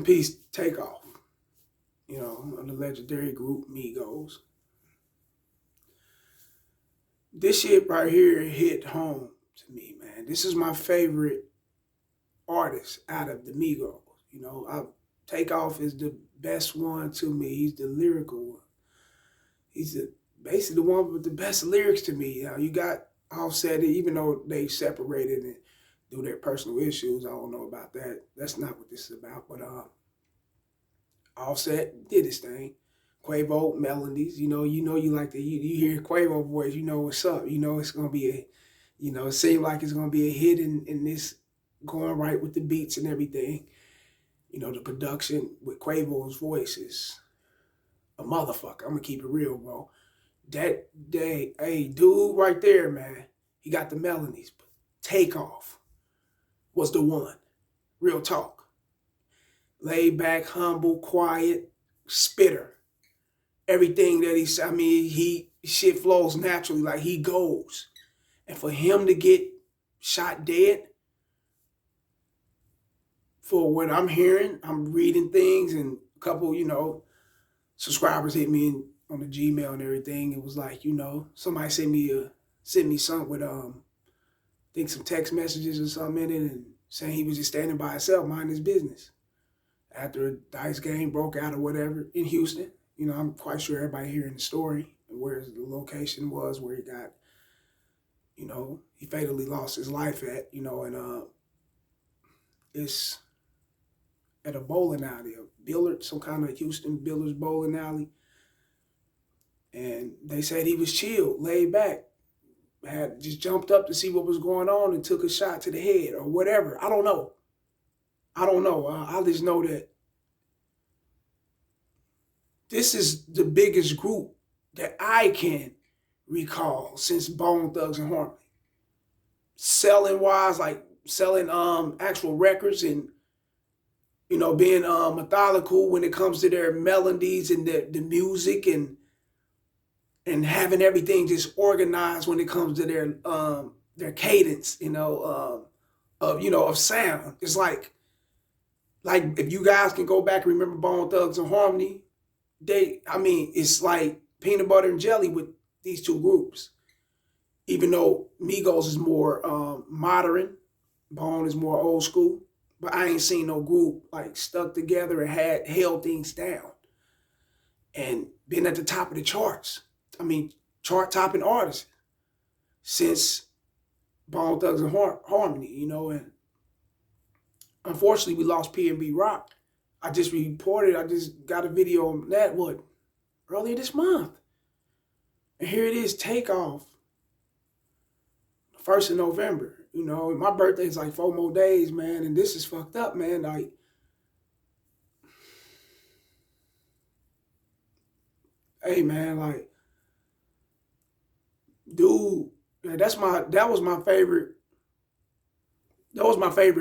in peace, TakeOff. You know, of the legendary group Migos. This shit right here hit home to me, man. This is my favorite artist out of the Migos. You know, TakeOff is the best one to me. He's the lyrical one. He's basically the one with the best lyrics to me. You got Offset, even though they separated and do their personal issues. I don't know about that. That's not what this is about. But Offset did his thing. Quavo melodies, you like to you hear Quavo voice, you know what's up. You know it's gonna be it seems like it's gonna be a hit in this going right with the beats and everything. You know, the production with Quavo's voice is a motherfucker. I'm gonna keep it real, bro. That day, hey, dude right there, man, he got the melodies. But TakeOff was the one. Real talk. Laid back, humble, quiet, spitter. Everything that shit flows naturally, like he goes. And for him to get shot dead, for what I'm hearing, I'm reading things, and a couple, subscribers hit me on the Gmail and everything. It was like, somebody sent me something with I think some text messages or something in it, and saying he was just standing by himself, minding his business. After a dice game broke out or whatever in Houston. I'm quite sure everybody hearing the story and where the location was, where he got, he fatally lost his life at, and it's at a bowling alley, a billiard, some kind of Houston billiards bowling alley. And they said he was chilled, laid back, had just jumped up to see what was going on and took a shot to the head or whatever. I don't know. I just know that this is the biggest group that I can recall since Bone Thugs and Harmony. Selling wise, like selling actual records and, being methodical when it comes to their melodies and the music and having everything just organized when it comes to their cadence, of sound. It's like if you guys can go back and remember Bone Thugs and Harmony, it's like peanut butter and jelly with these two groups. Even though Migos is more modern, Bone is more old school, but I ain't seen no group like stuck together and held things down and been at the top of the charts. Chart topping artists since Bone Thugs and Harmony, and unfortunately we lost P&B Rock. I just got a video on that, earlier this month. And here it is, TakeOff. 1st of November. My birthday is like 4 more days, man, and this is fucked up, man. Like, hey, man, like, dude, man, that was my favorite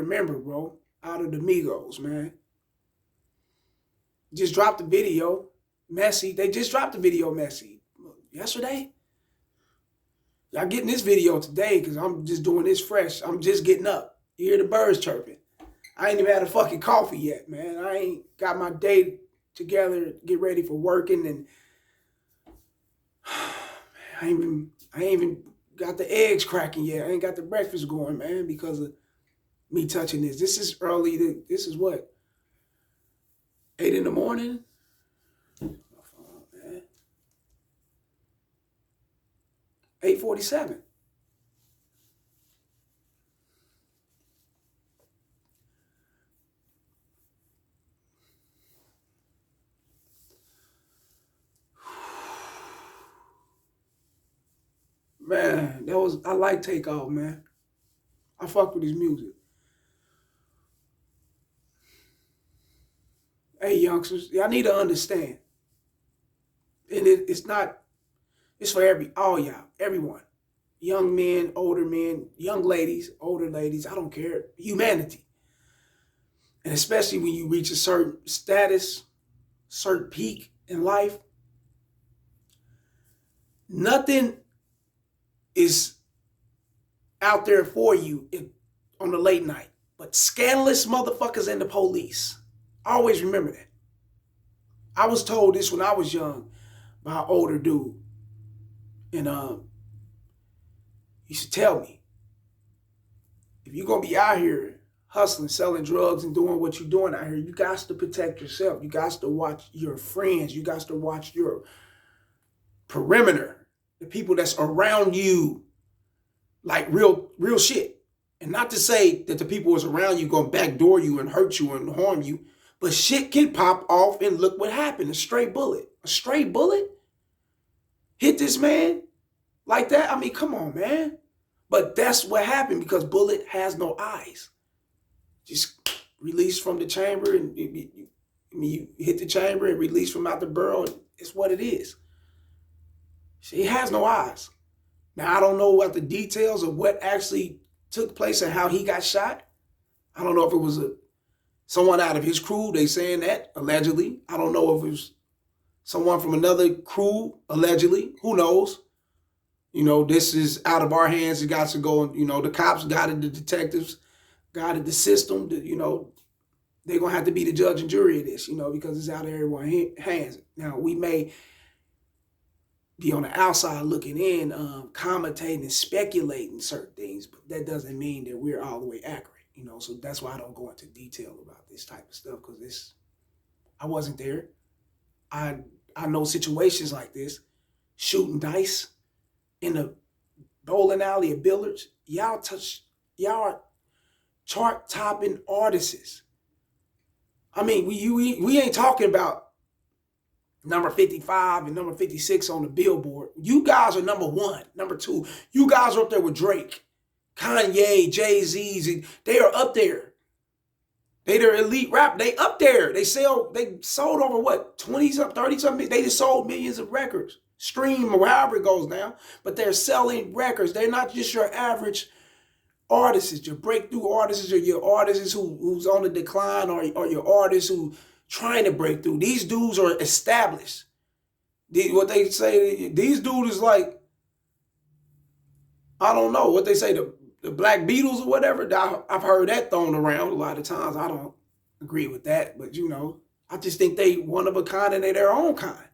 member, bro, out of the Migos, man. Just dropped the video, Messy. They just dropped the video, Messy, yesterday. Y'all getting this video today because I'm just doing this fresh. I'm just getting up. You hear the birds chirping. I ain't even had a fucking coffee yet, man. I ain't got my day together, get ready for working, and I ain't even got the eggs cracking yet. I ain't got the breakfast going, man, because of me touching this. This is early. This is what? 8 in the morning? My phone, man. 8:47. Man, I like TakeOff, man. I fuck with his music. Hey, youngsters, y'all need to understand. And it's for all y'all, everyone. Young men, older men, young ladies, older ladies, I don't care. Humanity. And especially when you reach a certain status, certain peak in life, nothing is out there for you on the late night, but scandalous motherfuckers and the police. I always remember that. I was told this when I was young by an older dude. And he used to tell me, if you're going to be out here hustling, selling drugs, and doing what you're doing out here, you got to protect yourself. You got to watch your friends. You got to watch your perimeter, the people that's around you, like real shit. And not to say that the people that's around you going to backdoor you and hurt you and harm you, but shit can pop off, and look what happened. A stray bullet hit this man like that. I mean, come on, man. But that's what happened because bullet has no eyes. Just release from the chamber, and you hit the chamber and release from out the barrel. It's what it is. He has no eyes. Now, I don't know what the details of what actually took place and how he got shot. I don't know if it was someone out of his crew. They saying that, allegedly. I don't know if it was someone from another crew, allegedly. Who knows? You know, this is out of our hands. It got to go, you know, the cops got it, the detectives got it, the system, you know, they're going to have to be the judge and jury of this, you know, because it's out of everyone's hands. Now, we may be on the outside looking in, commentating and speculating certain things, but that doesn't mean that we're all the way accurate, you know, so that's why I don't go into detail about this type of stuff, because I wasn't there. I know situations like this, shooting dice in the bowling alley of billiards. Y'all are chart-topping artists. I mean, we ain't talking about number 55 and number 56 on the Billboard. You guys are number 1, number 2. You guys are up there with Drake, Kanye, Jay-Z. They are up there. They're elite rap. They up there. They sold over what, 20-something, 30-something. They just sold millions of records. Stream or however it goes now. But they're selling records. They're not just your average artists, your breakthrough artists, or your artists who's on the decline, or your artists who trying to break through. These dudes are established. What they say, these dudes is like, I don't know what they say, the Black Beatles or whatever. I've heard that thrown around a lot of times. I don't agree with that, but you know, I just think they one of a kind and they their own kind.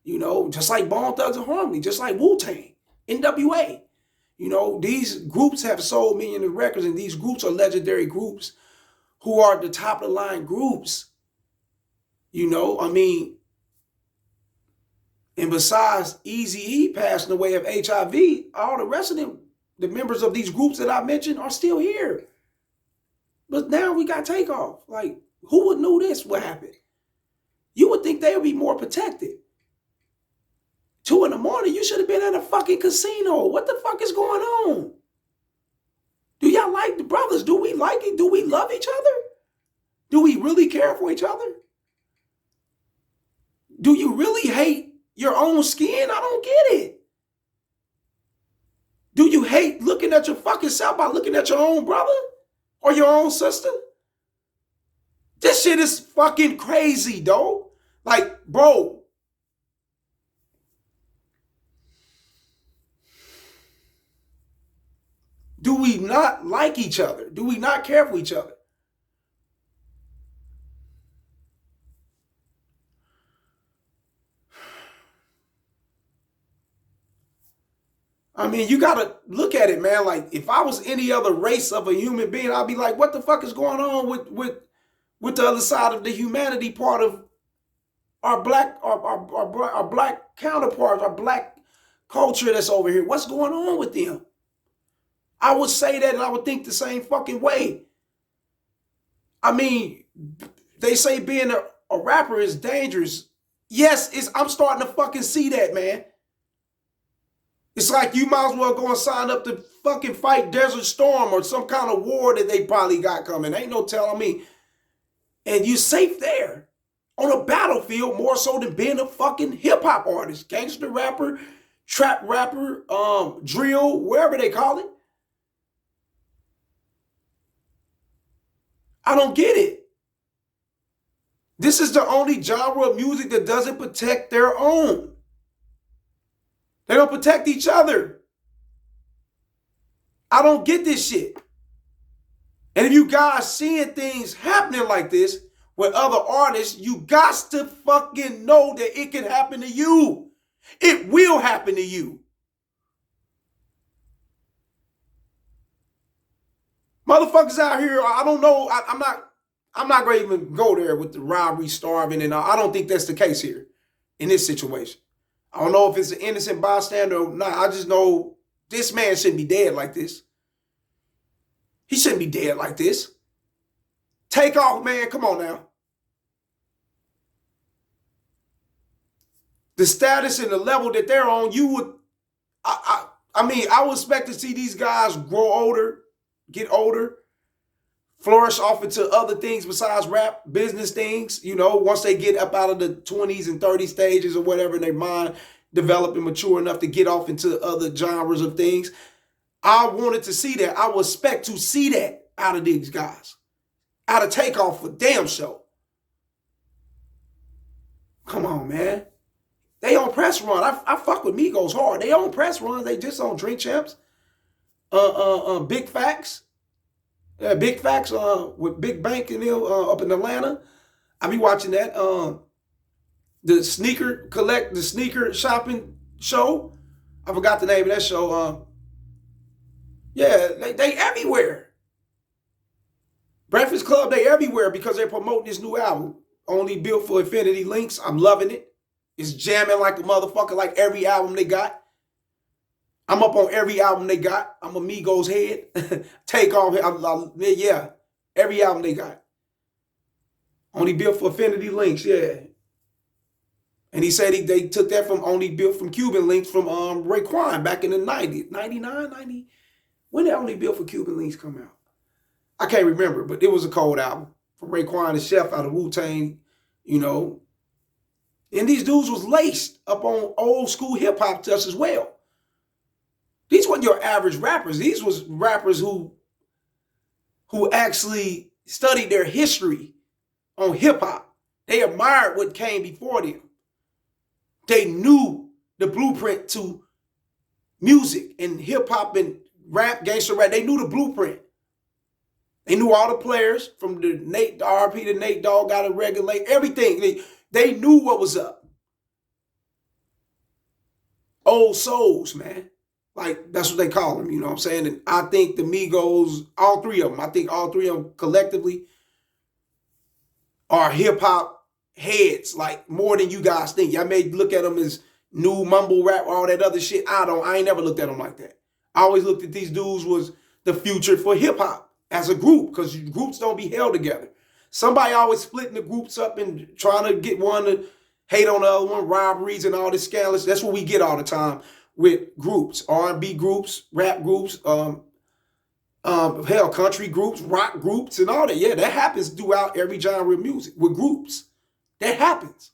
You know, just like Bone Thugs and Harmony, just like Wu-Tang, NWA. You know, these groups have sold millions of records, and these groups are legendary groups who are the top of the line groups. You know, I mean, and besides Eazy-E passing away of HIV, all the rest of them, the members of these groups that I mentioned, are still here. But now we got TakeOff. Like, who would know this would happen? You would think they would be more protected. 2 in the morning, you should have been at a fucking casino. What the fuck is going on? Do y'all like the brothers? Do we like it? Do we love each other? Do we really care for each other? Do you really hate your own skin? I don't get it. Do you hate looking at your fucking self by looking at your own brother or your own sister? This shit is fucking crazy, though. Like, bro. Do we not like each other? Do we not care for each other? I mean, you got to look at it, man. Like, if I was any other race of a human being, I'd be like, what the fuck is going on with the other side of the humanity part of our black counterparts, our black culture that's over here? What's going on with them? I would say that, and I would think the same fucking way. I mean, they say being a rapper is dangerous. Yes, I'm starting to fucking see that, man. It's like you might as well go and sign up to fucking fight Desert Storm or some kind of war that they probably got coming. Ain't no telling me. And you're safe there on a battlefield more so than being a fucking hip-hop artist, gangster rapper, trap rapper, drill, wherever they call it. I don't get it. This is the only genre of music that doesn't protect their own. They don't protect each other. I don't get this shit. And if you guys seeing things happening like this, with other artists, you got to fucking know that it can happen to you. It will happen to you. Motherfuckers out here, I don't know. I'm not going to even go there with the robbery, starving, and I don't think that's the case here in this situation. I don't know if it's an innocent bystander or not. I just know this man shouldn't be dead like this. He shouldn't be dead like this. TakeOff, man. Come on now. The status and the level that they're on, you would, I mean, I would expect to see these guys grow older, get older, flourish off into other things besides rap, business things, you know, once they get up out of the 20s and 30 stages or whatever, and their mind develop and mature enough to get off into other genres of things. I wanted to see that. I would expect to see that out of these guys. Out of TakeOff for damn show. Come on, man. They on press run. I fuck with Migos hard. They on press runs. They just on Drink Champs. Big Facts. Big Facts with Big Bank and them up in Atlanta. I be watching that. The sneaker shopping show. I forgot the name of that show. Yeah, they everywhere. Breakfast Club, they everywhere because they're promoting this new album. Only Built for Infinity Links. I'm loving it. It's jamming like a motherfucker, like every album they got. I'm up on every album they got. I'm a Migos head. TakeOff, yeah. Every album they got. Only Built for Infinity Links, yeah. And he said they took that from Only Built from Cuban Links from Raekwon back in the 90s. 99, 90? When did Only Built for Cuban Links come out? I can't remember, but it was a cold album. From Raekwon and Chef out of Wu-Tang, you know. And these dudes was laced up on old school hip hop just as well. These weren't your average rappers. These was rappers who actually studied their history on hip hop. They admired what came before them. They knew the blueprint to music and hip hop and rap, gangster rap. They knew the blueprint. They knew all the players from the RP to Nate Dogg, got to regulate everything. They knew what was up. Old souls, man. Like, that's what they call them, you know what I'm saying? And I think the Migos, all three of them, I think all three of them collectively are hip-hop heads, like, more than you guys think. Y'all may look at them as new mumble rap, all that other shit. I ain't never looked at them like that. I always looked at these dudes was the future for hip-hop as a group, because groups don't be held together. Somebody always splitting the groups up and trying to get one to hate on the other one, robberies and all this scandalous. That's what we get all the time with groups, R&B groups, rap groups, hell, country groups, rock groups, and all that. Yeah, that happens throughout every genre of music with groups. That happens.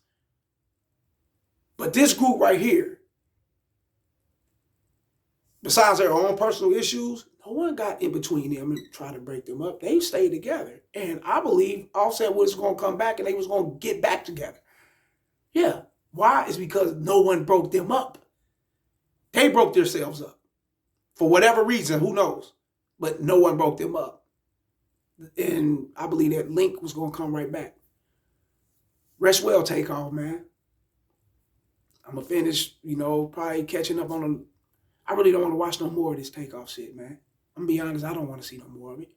But this group right here, besides their own personal issues, no one got in between them and tried to break them up. They stayed together. And I believe Offset was going to come back and they was going to get back together. Yeah. Why? It's because no one broke them up. They broke themselves up. For whatever reason, who knows? But no one broke them up. And I believe that link was going to come right back. Rest well, TakeOff, man. I'm going to finish, you know, probably catching up on them. I really don't want to watch no more of this TakeOff shit, man. I'm going to be honest, I don't want to see no more of it.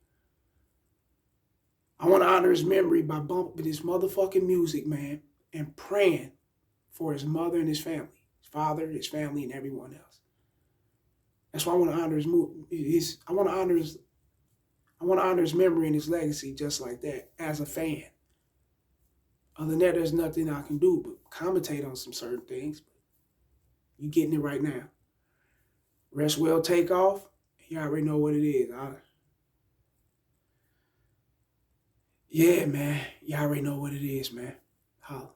I want to honor his memory by bumping his motherfucking music, man, and praying for his mother and his family, his father, his family, and everyone else. That's why I want to honor I want to honor his memory and his legacy just like that as a fan. Other than that, there's nothing I can do but commentate on some certain things. But you getting it right now. Rest well, TakeOff. You already know what it is. Yeah, man. You already know what it is, man. Holla.